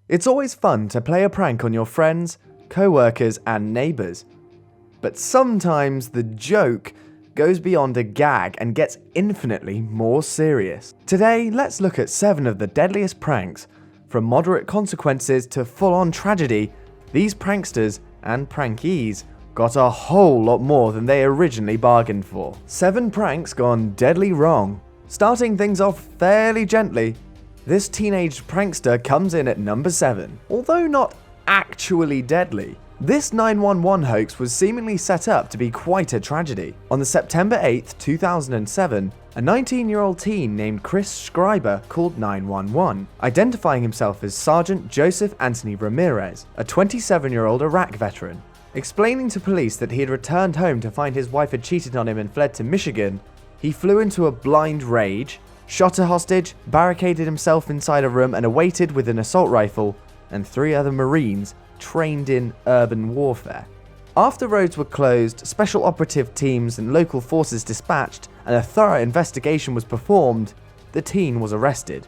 It's always fun to play a prank on your friends, co-workers, and neighbors. But sometimes the joke goes beyond a gag and gets infinitely more serious. Today, let's look at 7 of the deadliest pranks. From moderate consequences to full-on tragedy, these pranksters and prankies got a whole lot more than they originally bargained for. 7 pranks gone deadly wrong. Starting things off fairly gently, this teenage prankster comes in at number 7. Although not actually deadly, this 911 hoax was seemingly set up to be quite a tragedy. On the September 8th, 2007, a 19-year-old teen named Chris Schreiber called 911, identifying himself as Sergeant Joseph Anthony Ramirez, a 27-year-old Iraq veteran. Explaining to police that he had returned home to find his wife had cheated on him and fled to Michigan, he flew into a blind rage, shot a hostage, barricaded himself inside a room, and awaited with an assault rifle and 3 other Marines trained in urban warfare. After roads were closed, special operative teams and local forces dispatched, and a thorough investigation was performed, the teen was arrested,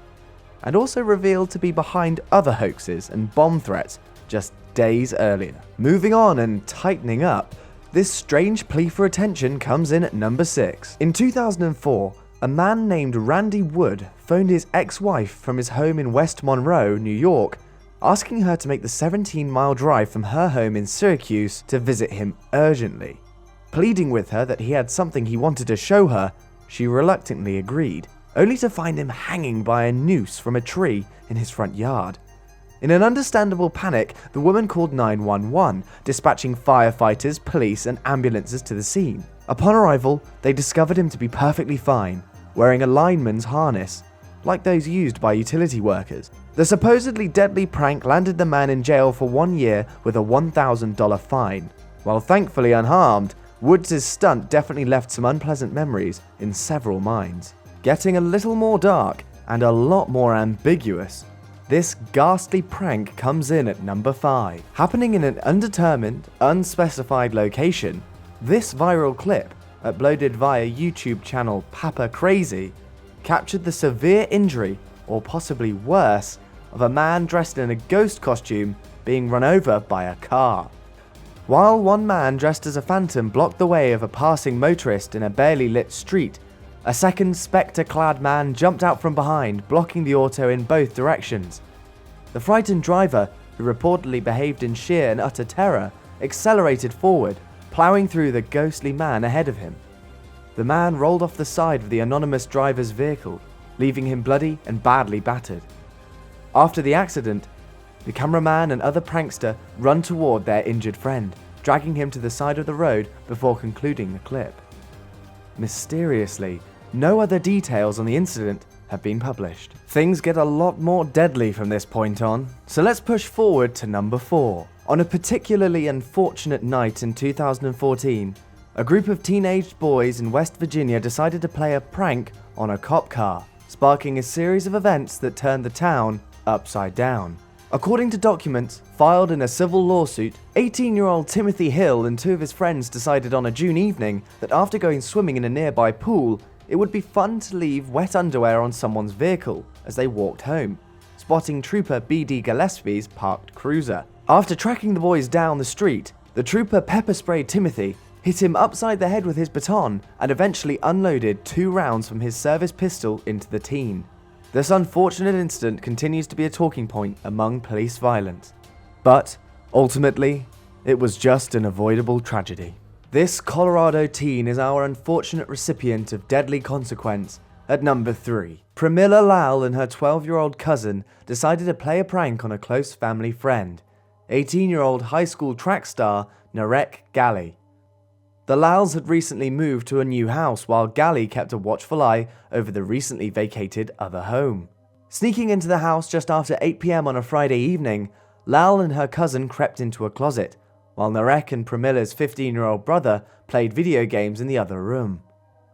and also revealed to be behind other hoaxes and bomb threats just days earlier. Moving on and tightening up, this strange plea for attention comes in at number 6. In 2004, a man named Randy Wood phoned his ex-wife from his home in West Monroe, New York, asking her to make the 17-mile drive from her home in Syracuse to visit him urgently. Pleading with her that he had something he wanted to show her, she reluctantly agreed, only to find him hanging by a noose from a tree in his front yard. In an understandable panic, the woman called 911, dispatching firefighters, police, and ambulances to the scene. Upon arrival, they discovered him to be perfectly fine, wearing a lineman's harness, like those used by utility workers. The supposedly deadly prank landed the man in jail for 1 year with a $1,000 fine. While thankfully unharmed, Woods' stunt definitely left some unpleasant memories in several minds. Getting a little more dark and a lot more ambiguous, this ghastly prank comes in at number 5. Happening in an undetermined, unspecified location, this viral clip, uploaded via YouTube channel Papa Crazy, captured the severe injury, or possibly worse, of a man dressed in a ghost costume being run over by a car. While one man dressed as a phantom blocked the way of a passing motorist in a barely lit street, a second spectre-clad man jumped out from behind, blocking the auto in both directions. The frightened driver, who reportedly behaved in sheer and utter terror, accelerated forward, plowing through the ghostly man ahead of him. The man rolled off the side of the anonymous driver's vehicle, leaving him bloody and badly battered. After the accident, the cameraman and other prankster run toward their injured friend, dragging him to the side of the road before concluding the clip. Mysteriously, no other details on the incident have been published. Things get a lot more deadly from this point on, so let's push forward to number 4. On a particularly unfortunate night in 2014, a group of teenage boys in West Virginia decided to play a prank on a cop car, sparking a series of events that turned the town upside down. According to documents filed in a civil lawsuit, 18-year-old Timothy Hill and 2 of his friends decided on a June evening that after going swimming in a nearby pool, it would be fun to leave wet underwear on someone's vehicle as they walked home, spotting Trooper B.D. Gillespie's parked cruiser. After tracking the boys down the street, the trooper pepper sprayed Timothy, hit him upside the head with his baton, and eventually unloaded 2 rounds from his service pistol into the teen. This unfortunate incident continues to be a talking point among police violence. But, ultimately, it was just an avoidable tragedy. This Colorado teen is our unfortunate recipient of deadly consequence at number 3. Pramila Lal and her 12-year-old cousin decided to play a prank on a close family friend, 18-year-old high school track star Narek Ghali. The Lals had recently moved to a new house while Ghali kept a watchful eye over the recently vacated other home. Sneaking into the house just after 8 p.m. on a Friday evening, Lal and her cousin crept into a closet, while Narek and Pramila's 15-year-old brother played video games in the other room.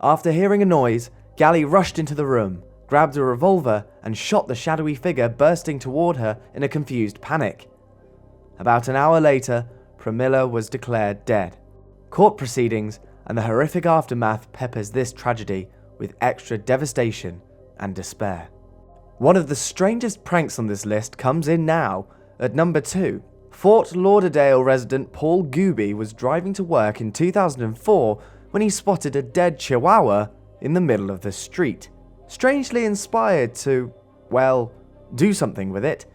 After hearing a noise, Ghali rushed into the room, grabbed a revolver, and shot the shadowy figure bursting toward her in a confused panic. About an hour later, Pramila was declared dead. Court proceedings and the horrific aftermath peppers this tragedy with extra devastation and despair. One of the strangest pranks on this list comes in now, at number 2. Fort Lauderdale resident Paul Gooby was driving to work in 2004 when he spotted a dead chihuahua in the middle of the street. Strangely inspired to, well, do something with it,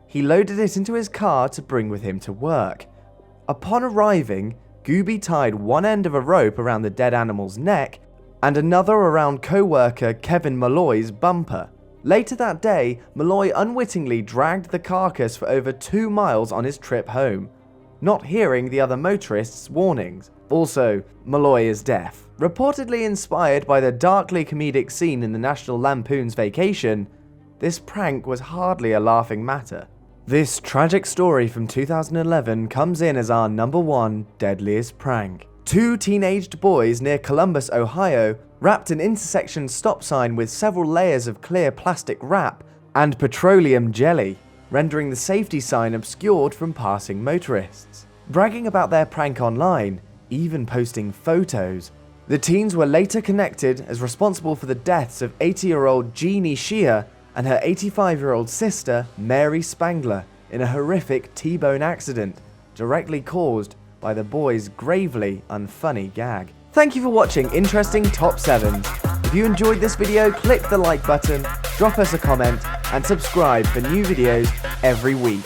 he loaded it into his car to bring with him to work. Upon arriving, Gooby tied one end of a rope around the dead animal's neck and another around co-worker Kevin Malloy's bumper. Later that day, Malloy unwittingly dragged the carcass for over 2 miles on his trip home, not hearing the other motorists' warnings. Also, Malloy is deaf. Reportedly inspired by the darkly comedic scene in the National Lampoon's Vacation, this prank was hardly a laughing matter. This tragic story from 2011 comes in as our number 1 deadliest prank. 2 teenaged boys near Columbus, Ohio, wrapped an intersection stop sign with several layers of clear plastic wrap and petroleum jelly, rendering the safety sign obscured from passing motorists. Bragging about their prank online, even posting photos, the teens were later connected as responsible for the deaths of 80-year-old Jeannie Shea and her 85-year-old sister, Mary Spangler, in a horrific T-bone accident directly caused by the boys' gravely unfunny gag. Thank you for watching Interesting Top 7s. If you enjoyed this video, click the like button, drop us a comment, and subscribe for new videos every week.